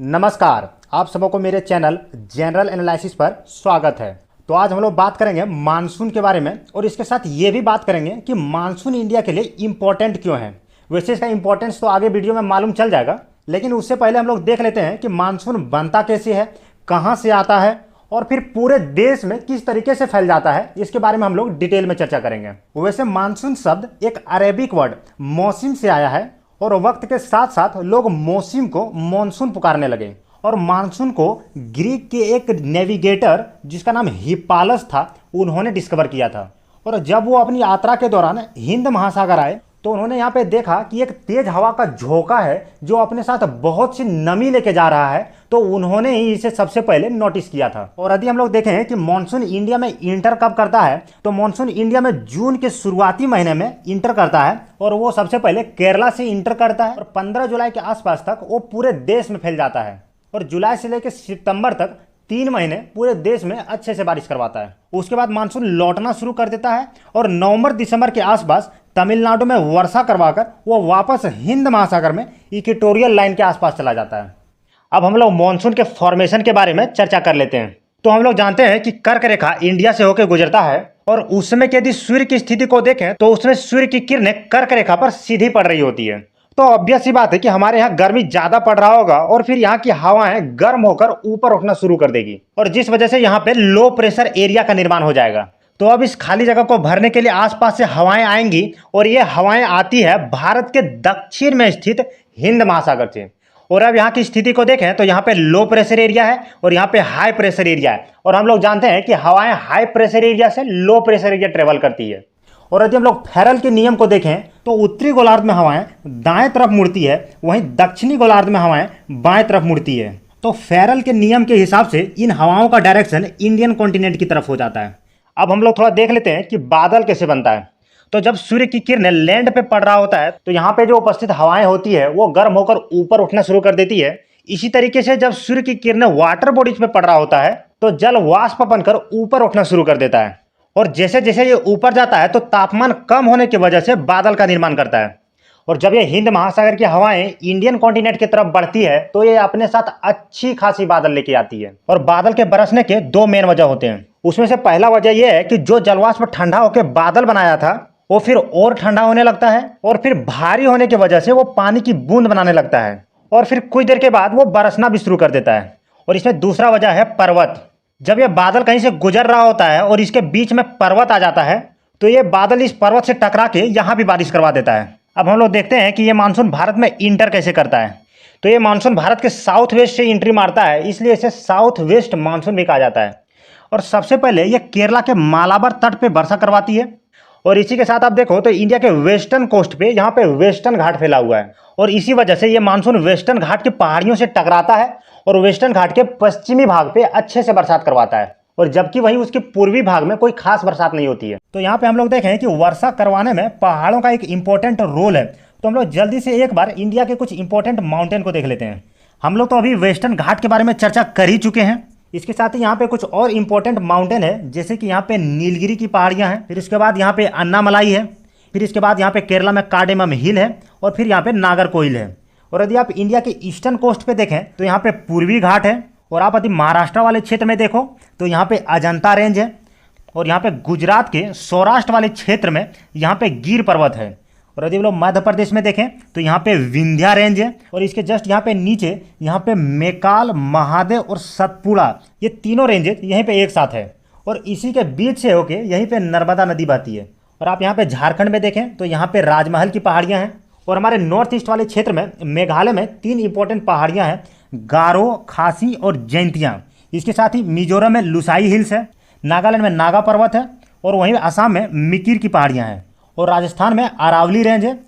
नमस्कार, आप सबको मेरे चैनल जनरल एनालिसिस पर स्वागत है। तो आज हम लोग बात करेंगे मानसून के बारे में और इसके साथ ये भी बात करेंगे कि मानसून इंडिया के लिए इम्पोर्टेंट क्यों है। वैसे इसका इम्पोर्टेंस तो आगे वीडियो में मालूम चल जाएगा, लेकिन उससे पहले हम लोग देख लेते हैं कि मानसून बनता कैसे है, कहाँ से आता है और फिर पूरे देश में किस तरीके से फैल जाता है। इसके बारे में हम लोग डिटेल में चर्चा करेंगे। वैसे मानसून शब्द एक अरेबिक वर्ड मौसम से आया है और वक्त के साथ साथ लोग मौसम को मानसून पुकारने लगे। और मानसून को ग्रीक के एक नेविगेटर जिसका नाम हिप्पालस था, उन्होंने डिस्कवर किया था। और जब वो अपनी यात्रा के दौरान हिंद महासागर आए तो उन्होंने यहाँ पे देखा कि एक तेज हवा का झोंका है जो अपने साथ बहुत सी नमी लेके जा रहा है। तो उन्होंने ही इसे सबसे पहले नोटिस किया था। और यदि हम लोग देखें कि मानसून इंडिया में इंटर कब करता है, तो मानसून इंडिया में जून के शुरुआती महीने में इंटर करता है और वो सबसे पहले केरला से इंटर करता है और 15 जुलाई के आसपास तक वो पूरे देश में फैल जाता है। और जुलाई से लेकर सितंबर तक 3 महीने पूरे देश में अच्छे से बारिश करवाता है। उसके बाद मानसून लौटना शुरू कर देता है और नवंबर दिसंबर के आसपास तमिलनाडु में वर्षा करवाकर वो वापस हिंद महासागर में इक्वेटोरियल लाइन के आसपास चला जाता है। अब हम लोग मानसून के फॉर्मेशन के बारे में चर्चा कर लेते हैं। तो हम लोग जानते हैं कि कर्क रेखा इंडिया से होकर गुजरता है और उसमें यदि सूर्य की स्थिति को देखें तो उसमें सूर्य की किरणें कर्क रेखा पर सीधी पड़ रही होती है। तो ऑब्वियस सी बात है कि हमारे यहाँ गर्मी ज्यादा पड़ रहा होगा और फिर यहाँ की हवाएं गर्म होकर ऊपर उठना शुरू कर देगी और जिस वजह से यहाँ पे लो प्रेशर एरिया का निर्माण हो जाएगा। तो अब इस खाली जगह को भरने के लिए आसपास से हवाएं आएंगी और ये हवाएं आती है भारत के दक्षिण में स्थित हिंद महासागर से। और अब यहाँ की स्थिति को देखें तो यहाँ पे लो प्रेशर एरिया है और यहाँ पे हाई प्रेशर एरिया है। और हम लोग जानते हैं कि हवाएं हाई प्रेशर एरिया से लो प्रेशर एरिया ट्रेवल करती है। और यदि हम लोग फेरल के नियम को देखें तो उत्तरी गोलार्ध में हवाएं दाएं तरफ मुड़ती है, वहीं दक्षिणी गोलार्ध में हवाएं बाएं तरफ मुड़ती है। तो फेरल के नियम के हिसाब से इन हवाओं का डायरेक्शन इंडियन कॉन्टिनेंट की तरफ हो जाता है। अब हम लोग थोड़ा देख लेते हैं कि बादल कैसे बनता है। तो जब सूर्य की किरणें लैंड पे पड़ रहा होता है तो यहाँ पे जो उपस्थित हवाएं होती है वो गर्म होकर ऊपर उठना शुरू कर देती है। इसी तरीके से जब सूर्य की किरणें वाटर बॉडीज पे पड़ रहा होता है तो जल वाष्प बनकर ऊपर उठना शुरू कर देता है। और जैसे जैसे ये ऊपर जाता है तो तापमान कम होने की वजह से बादल का निर्माण करता है। और जब ये हिंद महासागर की हवाएं इंडियन कॉन्टिनेंट की तरफ बढ़ती है तो ये अपने साथ अच्छी खासी बादल लेके आती है। और बादल के बरसने के 2 मेन वजह होते हैं। उसमें से पहला वजह यह है कि जो जलवाष्प ठंडा होकर बादल बनाया था वो फिर और ठंडा होने लगता है और फिर भारी होने की वजह से वो पानी की बूंद बनाने लगता है और फिर कुछ देर के बाद वो बरसना भी शुरू कर देता है। और इसमें दूसरा वजह है पर्वत। जब ये बादल कहीं से गुजर रहा होता है और इसके बीच में पर्वत आ जाता है तो ये बादल इस पर्वत से टकरा के यहाँ भी बारिश करवा देता है। अब हम लोग देखते हैं कि ये मानसून भारत में इंटर कैसे करता है। तो ये मानसून भारत के साउथ वेस्ट से एंट्री मारता है, इसलिए इसे साउथ वेस्ट मानसून भी कहा जाता है। और सबसे पहले ये केरला के मालाबार तट पे वर्षा करवाती है। और इसी के साथ आप देखो तो इंडिया के वेस्टर्न कोस्ट पे यहाँ पे वेस्टर्न घाट फैला हुआ है और इसी वजह से ये मानसून वेस्टर्न घाट की पहाड़ियों से टकराता है और वेस्टर्न घाट के पश्चिमी भाग पे अच्छे से बरसात करवाता है। और जबकि वहीं उसके पूर्वी भाग में कोई खास बरसात नहीं होती है। तो यहाँ पे हम लोग देखें कि वर्षा करवाने में पहाड़ों का एक इंपॉर्टेंट रोल है। तो हम लोग जल्दी से एक बार इंडिया के कुछ इंपॉर्टेंट माउंटेन को देख लेते हैं। हम लोग तो अभी वेस्टर्न घाट के बारे में चर्चा कर ही चुके हैं। इसके साथ ही यहाँ पे कुछ और इंपॉर्टेंट माउंटेन है, जैसे कि यहाँ पे नीलगिरी की पहाड़ियाँ हैं, फिर इसके बाद यहाँ पे अन्नामलाई है, फिर इसके बाद यहाँ पे केरला में कार्डेमम हिल है और फिर यहाँ पे नागरकोइल है। और यदि आप इंडिया के ईस्टर्न कोस्ट पे देखें तो यहाँ पे पूर्वी घाट है। और आप यदि महाराष्ट्र वाले क्षेत्र में देखो तो यहाँ पे अजंता रेंज है। और यहाँ पे गुजरात के सौराष्ट्र वाले क्षेत्र में यहाँ पे गिर पर्वत है। और यदि हम लोग मध्य प्रदेश में देखें तो यहाँ पे विंध्या रेंज है। और इसके जस्ट यहाँ पे नीचे यहाँ पे मेकाल, महादेव और सतपुड़ा, ये तीनों रेंजेस यहीं पे एक साथ है। और इसी के बीच से होके यहीं पे नर्मदा नदी बहती है। और आप यहाँ पे झारखंड में देखें तो यहाँ पे राजमहल की पहाड़ियाँ हैं। और हमारे नॉर्थ ईस्ट वाले क्षेत्र में मेघालय में 3 इंपॉर्टेंट पहाड़ियाँ हैं, गारो, खासी और जैंतियाँ। इसके साथ ही मिजोरम में लुसाई हिल्स है, नागालैंड में नागा पर्वत है और वहीं असम में मिकिर की पहाड़ियाँ हैं। और राजस्थान में अरावली रेंज है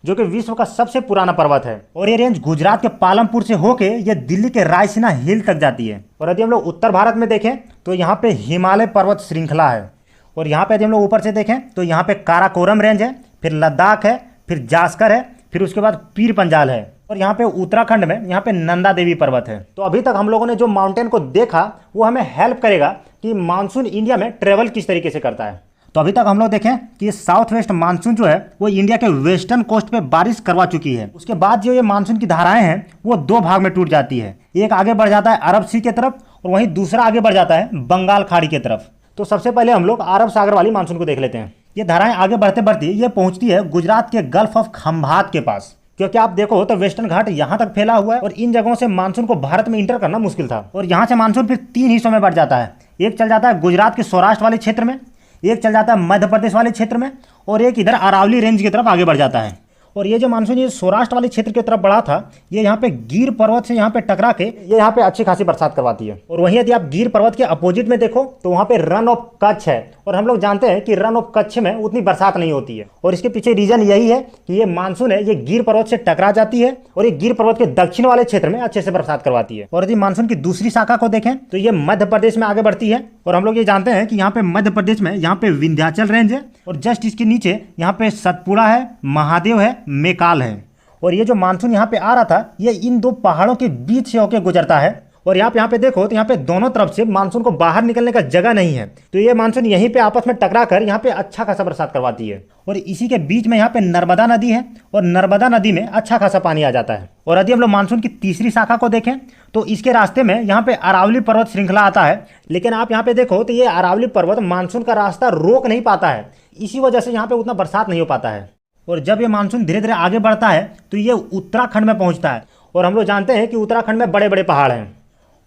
जो कि विश्व का सबसे पुराना पर्वत है। और ये रेंज गुजरात के पालमपुर से होके ये दिल्ली के रायसीना हिल तक जाती है। और यदि हम लोग उत्तर भारत में देखें तो यहाँ पे हिमालय पर्वत श्रृंखला है। और यहाँ पे यदि हम लोग ऊपर से देखें तो यहाँ पे काराकोरम रेंज है, फिर लद्दाख है, फिर जास्कर है, फिर उसके बाद पीर पंजाल है। और यहाँ पे उत्तराखंड में यहाँ पे नंदा देवी पर्वत है। तो अभी तक हम लोगों ने जो माउंटेन को देखा वो हमें हेल्प करेगा कि मानसून इंडिया में ट्रेवल किस तरीके से करता है। तो तो अभी तक हम लोग देखें कि साउथ वेस्ट मानसून जो है वो इंडिया के वेस्टर्न कोस्ट पे बारिश करवा चुकी है। उसके बाद जो ये मानसून की धाराएं हैं वो दो भाग में टूट जाती है, एक आगे बढ़ जाता है अरब सी की तरफ और वहीं दूसरा आगे बढ़ जाता है बंगाल खाड़ी की तरफ। तो सबसे पहले हम लोग अरब सागर वाली मानसून को देख लेते हैं। ये धाराएं आगे बढ़ते बढ़ते ये पहुंचती है गुजरात के गल्फ ऑफ खंभात के पास, क्योंकि आप देखो तो वेस्टर्न घाट यहाँ तक फैला हुआ है और इन जगहों से मानसून को भारत में इंटर करना मुश्किल था। और यहाँ से मानसून फिर 3 हिस्सों में बढ़ जाता है, एक चल जाता है गुजरात के सौराष्ट्र वाले क्षेत्र में, एक चल जाता है मध्य प्रदेश वाले क्षेत्र में और एक इधर अरावली रेंज की तरफ आगे बढ़ जाता है। और ये जो मानसून ये सौराष्ट्र वाले क्षेत्र की तरफ बढ़ा था, ये यहाँ पे गिर पर्वत से यहाँ पे टकरा के ये यहाँ पे अच्छी खासी बरसात करवाती है। और वहीं यदि आप गिर पर्वत के अपोजिट में देखो तो वहाँ पे रन ऑफ कच्छ है और हम लोग जानते हैं कि रन ऑफ कच्छ में उतनी बरसात नहीं होती है। और इसके पीछे रीजन यही है कि ये मानसून है ये गिर पर्वत से टकरा जाती है और ये गिर पर्वत के दक्षिण वाले क्षेत्र में अच्छे से बरसात करवाती है। और यदि मानसून की दूसरी शाखा को देखें तो ये मध्य प्रदेश में आगे बढ़ती है और हम लोग ये जानते हैं कि यहाँ पे मध्य प्रदेश में यहाँ पे विंध्याचल रेंज है और जस्ट इसके नीचे यहाँ पे सतपुड़ा है, महादेव है, मेकाल है। और ये जो मानसून यहाँ पे आ रहा था ये इन दो पहाड़ों के बीच से होकर गुजरता है और यहाँ पे देखो तो यहाँ पे दोनों तरफ से मानसून को बाहर निकलने का जगह नहीं है, तो ये मानसून यहीं पे आपस में टकरा कर यहाँ पे अच्छा खासा बरसात करवाती है। और इसी के बीच में यहाँ पे नर्मदा नदी है और नर्मदा नदी में अच्छा खासा पानी आ जाता है। और यदि हम लोग मानसून की तीसरी शाखा को देखें तो इसके रास्ते में यहाँ पे अरावली पर्वत श्रृंखला आता है, लेकिन आप यहाँ पे देखो तो ये अरावली पर्वत मानसून का रास्ता रोक नहीं पाता है, इसी वजह से यहाँ पे उतना बरसात नहीं हो पाता है। और जब ये मानसून धीरे धीरे आगे बढ़ता है तो ये उत्तराखंड में पहुंचता है और हम लोग जानते हैं कि उत्तराखंड में बड़े बड़े पहाड़ हैं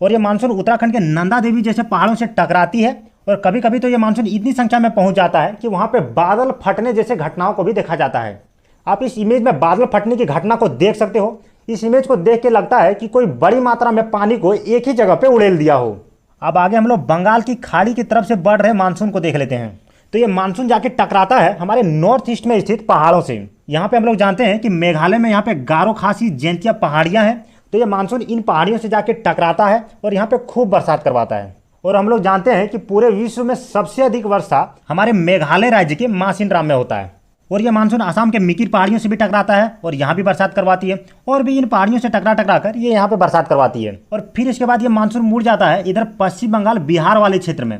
और ये मानसून उत्तराखंड के नंदा देवी जैसे पहाड़ों से टकराती है और कभी कभी तो ये मानसून इतनी संख्या में पहुंच जाता है कि वहां पे बादल फटने जैसे घटनाओं को भी देखा जाता है। आप इस इमेज में बादल फटने की घटना को देख सकते हो। इस इमेज को देख के लगता है कि कोई बड़ी मात्रा में पानी को एक ही जगह पे उड़ेल दिया हो। अब आगे हम लोग बंगाल की खाड़ी की तरफ से बढ़ रहे मानसून को देख लेते हैं। तो ये मानसून जाके टकराता है हमारे नॉर्थ ईस्ट में स्थित पहाड़ों से। यहाँ पे हम लोग जानते हैं कि मेघालय में यहाँ पे गारो खासी जैंतिया पहाड़ियाँ हैं, तो ये मानसून इन पहाड़ियों से जाके टकराता है और यहाँ पे खूब बरसात करवाता है। और हम लोग जानते हैं कि पूरे विश्व में सबसे अधिक वर्षा हमारे मेघालय राज्य के मासिनराम में होता है। और ये मानसून आसाम के मिकिर पहाड़ियों से भी टकराता है और यहाँ भी बरसात करवाती है और भी इन पहाड़ियों से टकरा कर ये यहाँ पे बरसात करवाती है। और फिर इसके बाद ये मानसून मुड़ जाता है इधर पश्चिम बंगाल बिहार वाले क्षेत्र में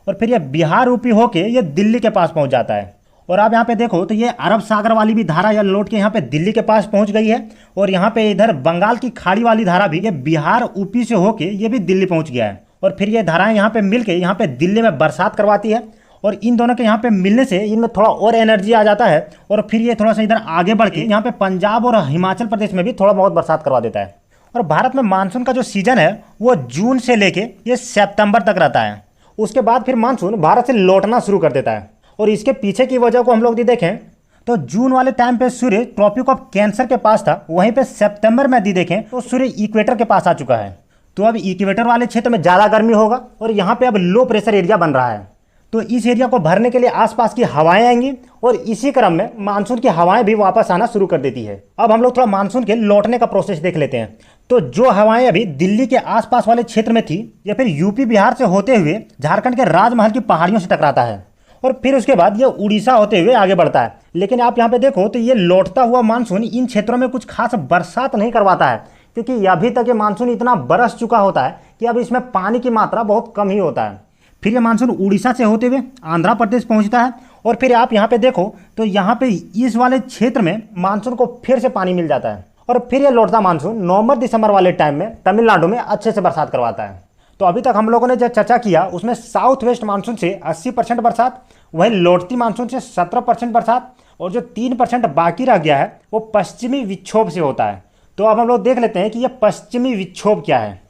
और फिर ये बिहार यूपी होके ये दिल्ली के पास पहुंच जाता है। और आप यहाँ पे देखो तो ये अरब सागर वाली भी धारा या लौट के यहाँ पे दिल्ली के पास पहुंच गई है और यहाँ पे इधर बंगाल की खाड़ी वाली धारा भी ये बिहार यूपी से होके ये भी दिल्ली पहुंच गया है। और फिर ये धाराएं यहाँ पे मिलके यहाँ पे दिल्ली में बरसात करवाती है और इन दोनों के यहाँ पे मिलने से इनमें थोड़ा और एनर्जी आ जाता है और फिर ये थोड़ा सा इधर आगे बढ़ के यहाँ पे पंजाब और हिमाचल प्रदेश में भी थोड़ा बहुत बरसात करवा देता है। और भारत में मानसून का जो सीजन है वो जून से लेके ये सितंबर तक रहता है। उसके बाद फिर मानसून भारत से लौटना शुरू कर देता है और इसके पीछे की वजह को हम लोग यदि देखें तो जून वाले टाइम पे सूर्य ट्रॉपिक ऑफ कैंसर के पास था, वहीं पे सितंबर में यदि देखें तो सूर्य इक्वेटर के पास आ चुका है। तो अब इक्वेटर वाले क्षेत्र में ज़्यादा गर्मी होगा और यहाँ पे अब लो प्रेशर एरिया बन रहा है, तो इस एरिया को भरने के लिए आसपास की हवाएं आएंगी और इसी क्रम में मानसून की हवाएं भी वापस आना शुरू कर देती है। अब हम लोग थोड़ा मानसून के लौटने का प्रोसेस देख लेते हैं। तो जो हवाएं अभी दिल्ली के आसपास वाले क्षेत्र में थी या फिर यूपी बिहार से होते हुए झारखंड के राजमहल की पहाड़ियों से टकराता है और फिर उसके बाद ये उड़ीसा होते हुए आगे बढ़ता है। लेकिन आप यहाँ पे देखो तो ये लौटता हुआ मानसून इन क्षेत्रों में कुछ खास बरसात नहीं करवाता है, क्योंकि अभी तक ये मानसून इतना बरस चुका होता है कि अब इसमें पानी की मात्रा बहुत कम ही होता है। फिर ये मानसून उड़ीसा से होते हुए आंध्र प्रदेश पहुंचता है और फिर आप यहाँ पे देखो तो यहाँ पे इस वाले क्षेत्र में मानसून को फिर से पानी मिल जाता है और फिर ये लौटता मानसून नवंबर दिसंबर वाले टाइम में तमिलनाडु में अच्छे से बरसात करवाता है। तो अभी तक हम लोगों ने जो चर्चा किया उसमें साउथ वेस्ट मानसून से 80% बरसात, वहीं लौटती मानसून से 17% बरसात और जो 3% बाकी रह गया है वो पश्चिमी विक्षोभ से होता है। तो अब हम लोग देख लेते हैं कि ये पश्चिमी विक्षोभ क्या है।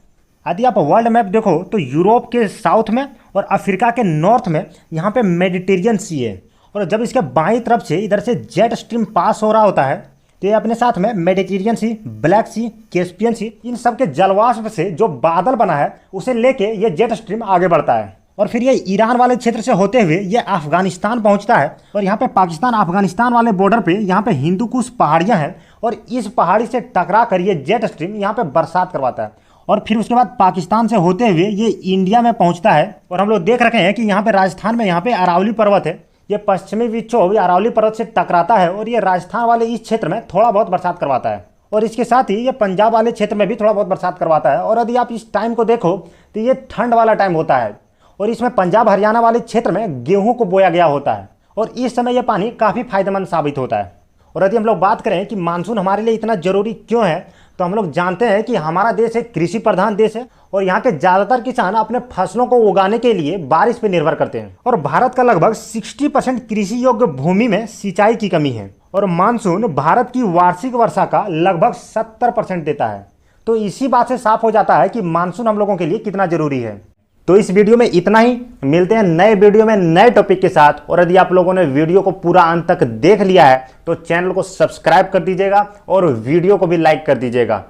यदि आप वर्ल्ड मैप देखो तो यूरोप के साउथ में और अफ्रीका के नॉर्थ में यहाँ पे मेडिटेरियन सी है और जब इसके बाईं तरफ से इधर से जेट स्ट्रीम पास हो रहा होता है तो ये अपने साथ में मेडिटेरियन सी, ब्लैक सी, कैस्पियन सी, इन सब के जलवाष्प से जो बादल बना है उसे लेके ये जेट स्ट्रीम आगे बढ़ता है और फिर ये ईरान वाले क्षेत्र से होते हुए ये अफगानिस्तान पहुंचता है और यहाँ पे पाकिस्तान अफगानिस्तान वाले बॉर्डर पे यहाँ पे हिंदू कुश पहाड़ियाँ हैं और इस पहाड़ी से टकरा कर ये जेट स्ट्रीम यहाँ पे बरसात करवाता है और फिर उसके बाद पाकिस्तान से होते हुए ये इंडिया में पहुँचता है। और हम लोग देख रखे हैं कि यहाँ पे राजस्थान में यहाँ पे अरावली पर्वत है, ये पश्चिमी विक्षोभ अरावली पर्वत से टकराता है और ये राजस्थान वाले इस क्षेत्र में थोड़ा बहुत बरसात करवाता है और इसके साथ ही ये पंजाब वाले क्षेत्र में भी थोड़ा बहुत बरसात करवाता है। और यदि आप इस टाइम को देखो तो ये ठंड वाला टाइम होता है और इसमें पंजाब हरियाणा वाले क्षेत्र में गेहूं को बोया गया होता है। और इस समय यह पानी काफ़ी फायदेमंद साबित होता है। और यदि हम लोग बात करें कि मानसून हमारे लिए इतना जरूरी क्यों है, तो हम लोग जानते हैं कि हमारा देश एक कृषि प्रधान देश है और यहाँ के ज़्यादातर किसान अपने फसलों को उगाने के लिए बारिश पर निर्भर करते हैं। और भारत का लगभग 60% कृषि योग्य भूमि में सिंचाई की कमी है और मानसून भारत की वार्षिक वर्षा का लगभग 70% देता है। तो इसी बात से साफ हो जाता है कि मानसून हम लोगों के लिए कितना जरूरी है। तो इस वीडियो में इतना ही, मिलते हैं नए वीडियो में नए टॉपिक के साथ। और यदि आप लोगों ने वीडियो को पूरा अंत तक देख लिया है तो चैनल को सब्सक्राइब कर दीजिएगा और वीडियो को भी लाइक कर दीजिएगा।